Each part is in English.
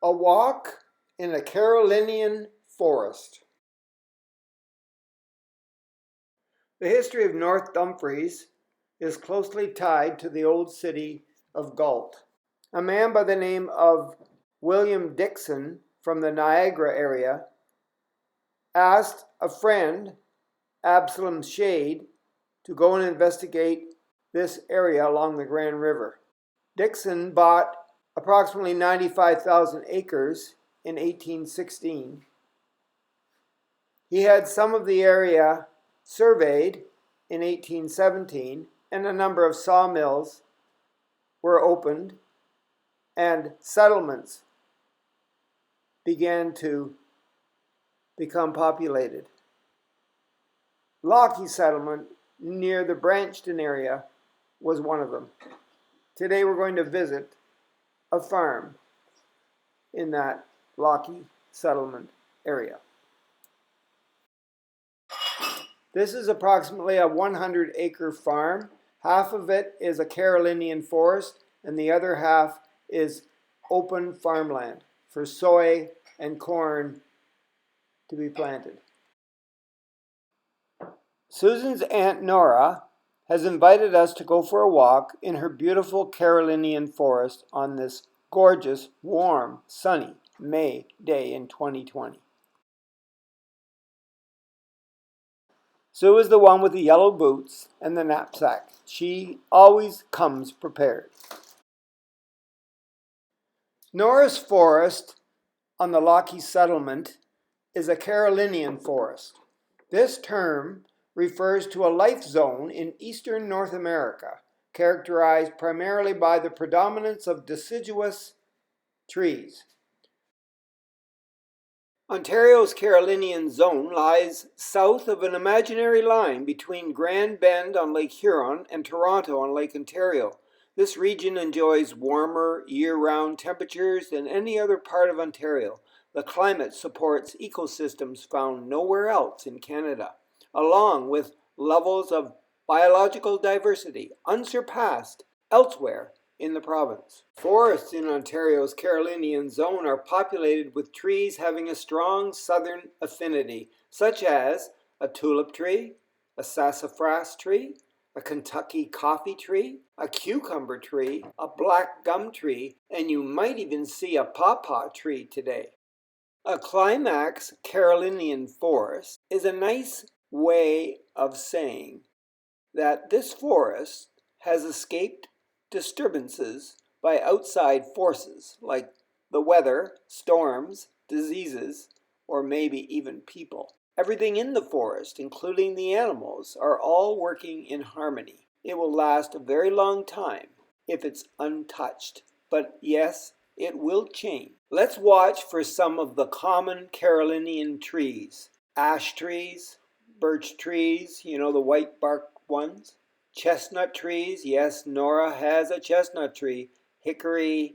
A walk in a Carolinian forest. The history of North Dumfries is closely tied to the old city of Galt. A man by the name of William Dixon from the Niagara area asked a friend, Absalom Shade, to go and investigate this area along the Grand River. Dixon bought approximately 95,000 acres in 1816. He had some of the area surveyed in 1817, and a number of sawmills were opened, and settlements began to become populated. Lockie Settlement near the Branchton area was one of them. Today we're going to visit a farm in that Lockie Settlement area. This is approximately a 100-acre farm. Half of it is a Carolinian forest, and the other half is open farmland for soy and corn to be planted. Susan's Aunt Nora has invited us to go for a walk in her beautiful Carolinian forest on this gorgeous, warm, sunny May day in 2020. Sue is the one with the yellow boots and the knapsack. She always comes prepared. Nora's forest on the Lockie Settlement is a Carolinian forest. This term refers to a life zone in eastern North America, characterized primarily by the predominance of deciduous trees. Ontario's Carolinian zone lies south of an imaginary line between Grand Bend on Lake Huron and Toronto on Lake Ontario. This region enjoys warmer, year-round temperatures than any other part of Ontario. The climate supports ecosystems found nowhere else in Canada, along with levels of biological diversity unsurpassed elsewhere in the province. Forests in Ontario's Carolinian zone are populated with trees having a strong southern affinity, such as a tulip tree, a sassafras tree, a Kentucky coffee tree, a cucumber tree, a black gum tree, and you might even see a pawpaw tree today. A climax Carolinian forest is a nice way of saying that this forest has escaped disturbances by outside forces like the weather, storms, diseases, or maybe even people. Everything in the forest, including the animals, are all working in harmony. It will last a very long time if it's untouched. But yes, it will change. Let's watch for some of the common Carolinian trees. Ash trees, birch trees, you know, the white bark ones. Chestnut trees, yes, Nora has a chestnut tree. Hickory,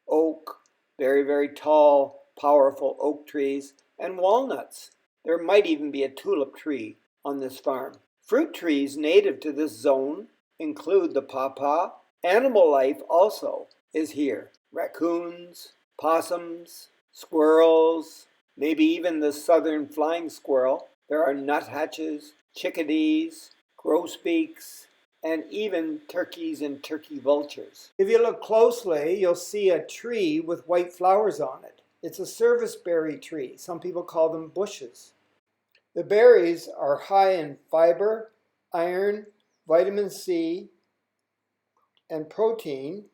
oak, very, very tall, powerful oak trees, and walnuts. There might even be a tulip tree on this farm. Fruit trees native to this zone include the pawpaw. Animal life also is here. Raccoons, possums, squirrels, maybe even the southern flying squirrel. There are nuthatches, chickadees, grosbeaks, and even turkeys and turkey vultures. If you look closely, you'll see a tree with white flowers on it. It's a serviceberry tree. Some people call them bushes. The berries are high in fiber, iron, vitamin C, and protein,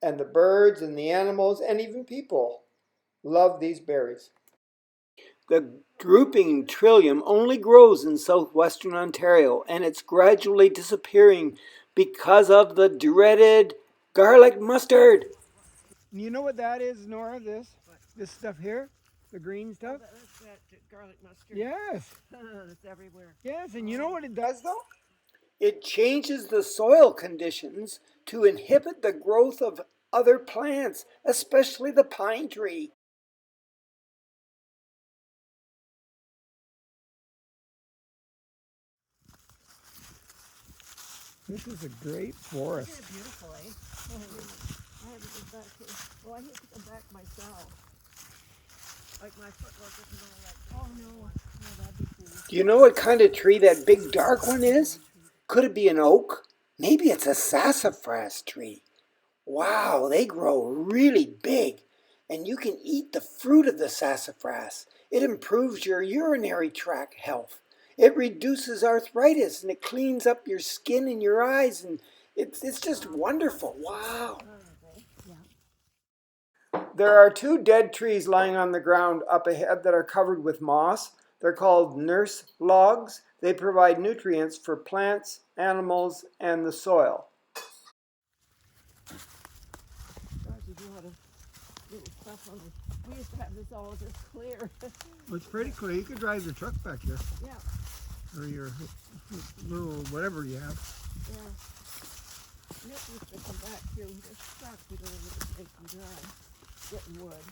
and the birds and the animals and even people love these berries. The drooping trillium only grows in southwestern Ontario, and it's gradually disappearing because of the dreaded garlic mustard. You know what that is, Nora, this stuff here? The green stuff? That's that garlic mustard. Yes. It's everywhere. Yes, and you know what it does though? It changes the soil conditions to inhibit the growth of other plants, especially the pine tree. This is a great forest. Isn't it beautiful, eh? I have to go back here. Well, I have to go back. back myself. Like my footwork isn't all like that. Oh no, that'd be cool. Do you know what kind of tree that big dark one is? Could it be an oak? Maybe it's a sassafras tree. Wow, they grow really big, and you can eat the fruit of the sassafras. It improves your urinary tract health. It reduces arthritis, and it cleans up your skin and your eyes, and it's just wonderful. Wow. There are 2 dead trees lying on the ground up ahead that are covered with moss. They're called nurse logs. They provide nutrients for plants, animals, and the soil. Gosh, there's a lot of little stuff on it. We used to have this all just clear. Well, it's pretty clear. You could drive your truck back here, Yeah, or your little whatever you have. yeah. Nick used to come back here with his truck to go over to make them dry, getting wood.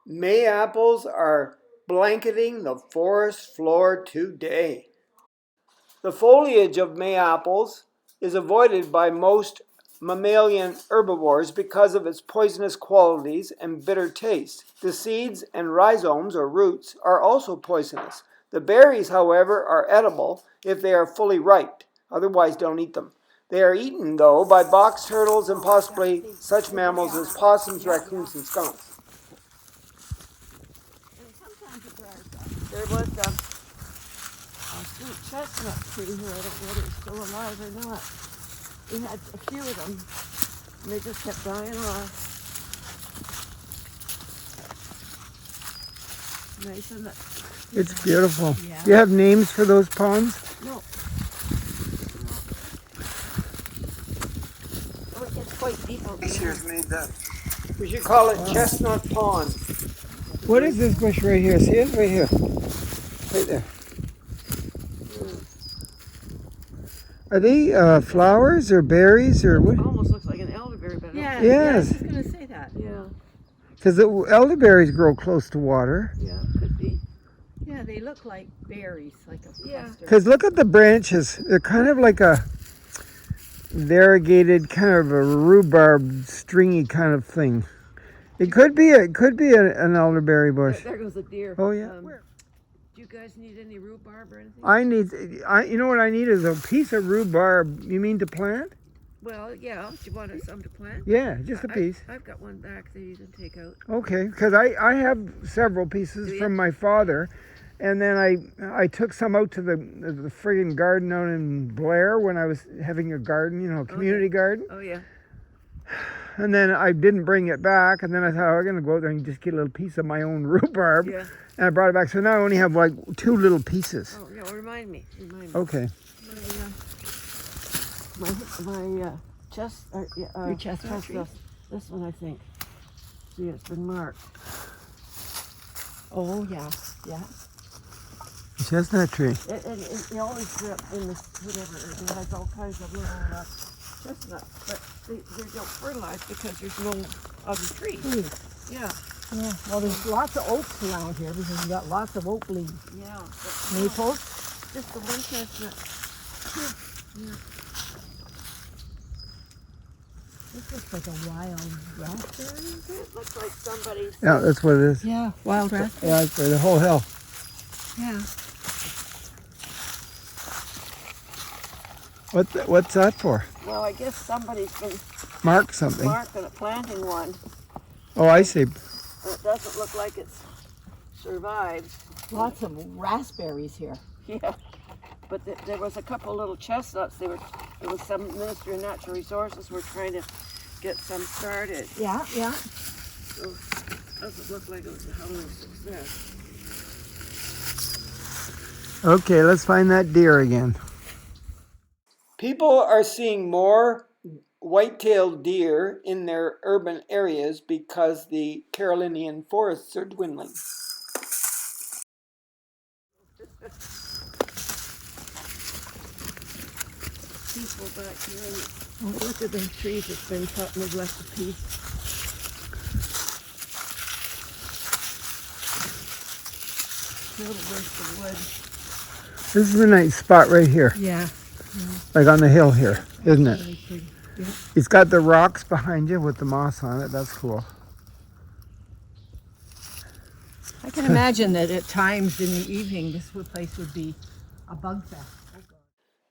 May apples are blanketing the forest floor today. The foliage of May apples is avoided by most mammalian herbivores because of its poisonous qualities and bitter taste. The seeds and rhizomes or roots are also poisonous. The berries, however, are edible if they are fully ripe. Otherwise, don't eat them. They are eaten, though, by box turtles and possibly such mammals as possums, raccoons, and skunks. And sometimes it dries up. There was a sweet chestnut tree here. I don't know whether it's still alive or not. We had a few of them, and they just kept dying off. Nice, isn't it? It's beautiful. Yeah. Do you have names for those ponds? No. Oh, it gets quite deep out there. Made that. We should call it Chestnut Pond. What is this bush right here? See it? Right here. Right there. Are they flowers or berries or what? Almost looks like an elderberry, but Yeah, Yes. I was gonna say that. yeah, Because the elderberries grow close to water. yeah, could be. Yeah, they look like berries, like a Yeah. custard. Because look at the branches. They're kind of like a variegated, kind of a rhubarb, stringy kind of thing. It could be an elderberry bush. There goes a deer. Oh yeah. Do you guys need any rhubarb or anything? You know what I need is a piece of rhubarb. You mean to plant? Well, yeah. Do you want some to plant? Yeah, just a piece. I've got one back that you can take out. Okay, because I have several pieces Do you? from my father, and then I took some out to the friggin' garden out in Blair when I was having a garden, you know, a community garden. Oh yeah. And then I didn't bring it back, and then I thought, I'm going to go out there and just get a little piece of my own rhubarb. Yeah. And I brought it back. So now I only have like 2 little pieces. Oh yeah. Well, remind me. Okay. My Your chestnut tree? This one, I think. See, it's been marked. Oh yeah, yeah. Chestnut tree. It always grew up in this whatever. It has all kinds of little chestnuts, but they don't fertilize because there's no other tree. Yeah. Yeah. Well, there's lots of oaks around here because we got lots of oak leaves. Yeah. Maples. Just the one chestnut. This looks like a wild raspberry. It looks like somebody's. Yeah, that's what it is. Yeah, wild raspberry. Yeah, it's the whole hill. Yeah. What's that for? Well, I guess somebody's been Mark something. marking it, planting one. Oh, I see. And it doesn't look like it's survived. Lots of raspberries here. Yeah. But there was a couple little chestnuts. There was some Ministry of Natural Resources were trying to get some started. Yeah, yeah. So it doesn't look like it was a hell of a success. Okay, let's find that deer again. People are seeing more white-tailed deer in their urban areas because the Carolinian forests are dwindling. People back here. Oh, look at them trees that's been cut and they've left a piece. Little burst of wood. This is a nice spot right here, Yeah. like on the hill here, isn't it? Really pretty. It's got the rocks behind you with the moss on it. That's cool. I can imagine that at times in the evening, this place would be a bug fest.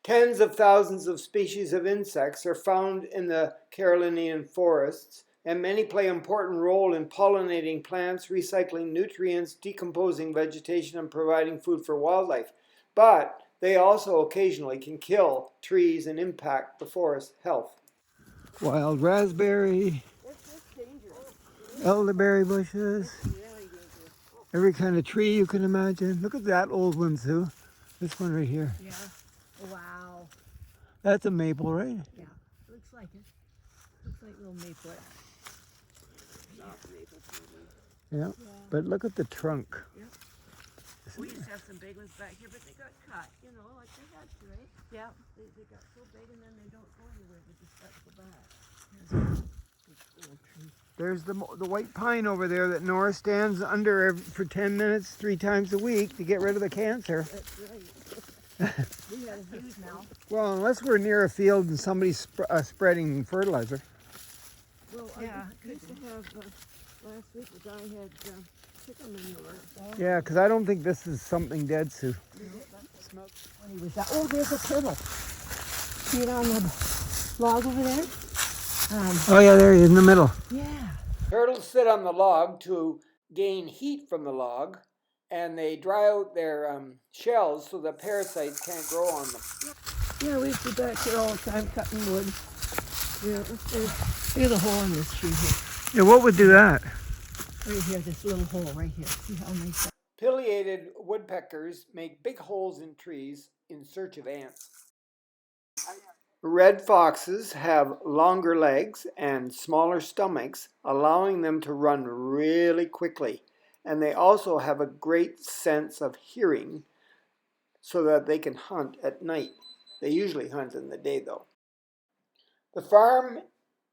Tens of thousands of species of insects are found in the Carolinian forests, and many play an important role in pollinating plants, recycling nutrients, decomposing vegetation, and providing food for wildlife. But they also occasionally can kill trees and impact the forest health. Wild raspberry, elderberry bushes, every kind of tree you can imagine. Look at that old one, Sue. This one right here. Yeah. Wow. That's a maple, right? Yeah. Looks like it. Looks like little maple. Yeah. But look at the trunk. Yep. We used to have some big ones back here, but they got cut, you know, like they had to, right? Yeah. They got so big and then they don't go anywhere. They just got to go back. There's the white pine over there that Nora stands under for 10 minutes 3 times a week to get rid of the cancer. That's right. We had a huge now. Well, unless we're near a field and somebody's spreading fertilizer. Well, yeah. I used to have, last week the guy had chicken manure. Yeah, because I don't think this is something dead, Sue. When he was out. Oh, there's a turtle. See it on the log over there? Oh yeah, there he is in the middle. Yeah. Turtles sit on the log to gain heat from the log, and they dry out their shells so that parasites can't grow on them. Yeah, we used to be back here all the time cutting wood. Yeah, There's a hole in this tree here. Yeah, what would do that? Right here, this little hole right here. See how nice that is? Pileated woodpeckers make big holes in trees in search of ants. Red foxes have longer legs and smaller stomachs, allowing them to run really quickly. And they also have a great sense of hearing so that they can hunt at night. They usually hunt in the day, though. The farm,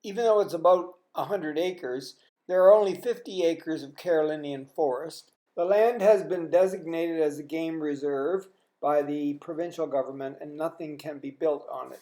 even though it's about 100 acres, there are only 50 acres of Carolinian Forest. The land has been designated as a game reserve by the provincial government, and nothing can be built on it.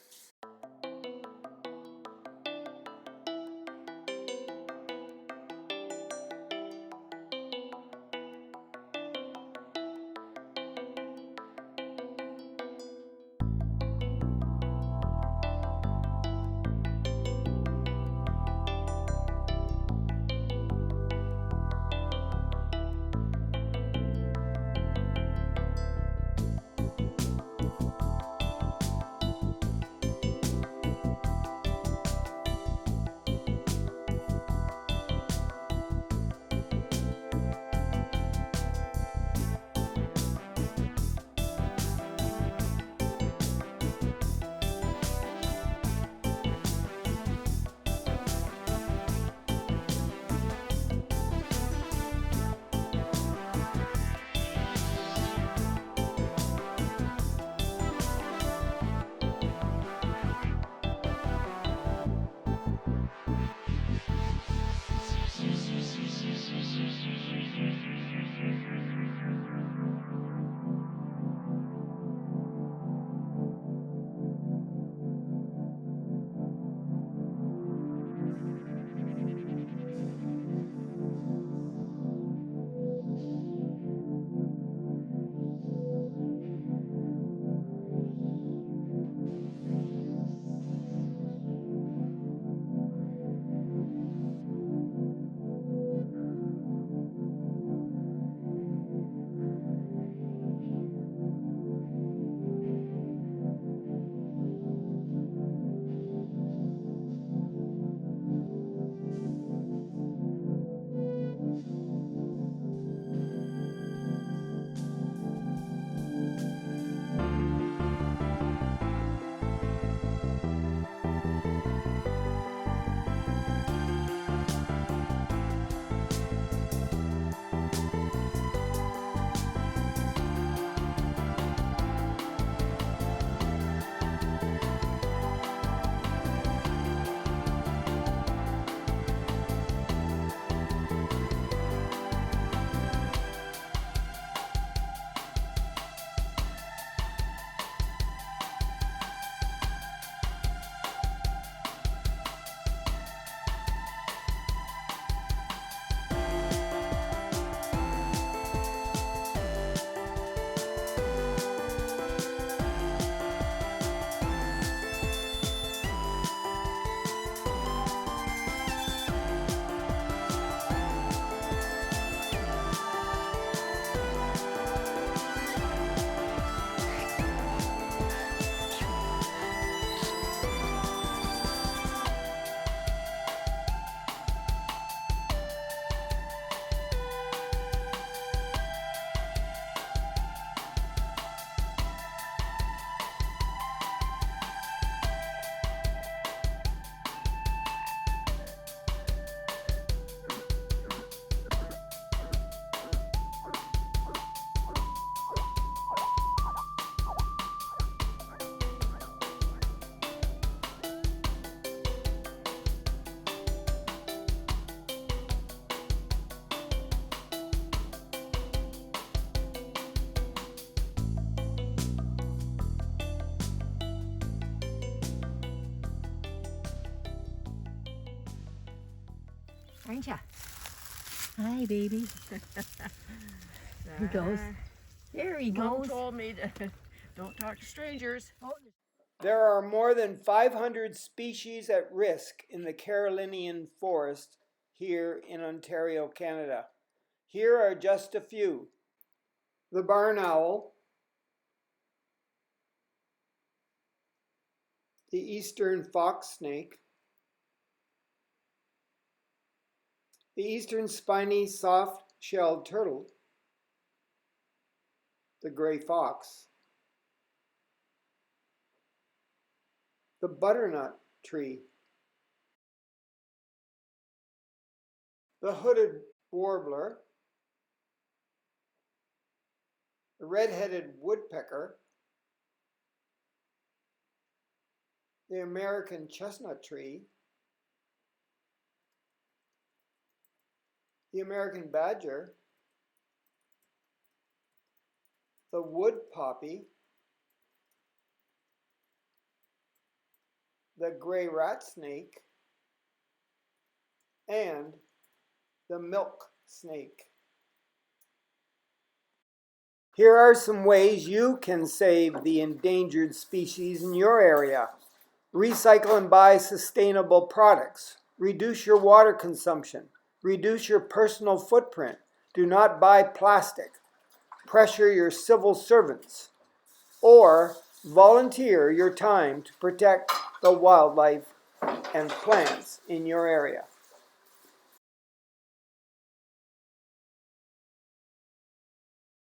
aren't ya? Hi, baby. He goes. There he Mom goes. told me to don't talk to strangers. Oh, There are more than 500 species at risk in the Carolinian Forest here in Ontario, Canada. Here are just a few. The barn owl, the eastern fox snake, the eastern spiny soft-shelled turtle, the gray fox, the butternut tree, the hooded warbler, the red-headed woodpecker, the American chestnut tree, the American badger, the wood poppy, the gray rat snake, and the milk snake. Here are some ways you can save the endangered species in your area. Recycle and buy sustainable products. Reduce your water consumption. Reduce your personal footprint. Do not buy plastic. Pressure your civil servants. Or volunteer your time to protect the wildlife and plants in your area.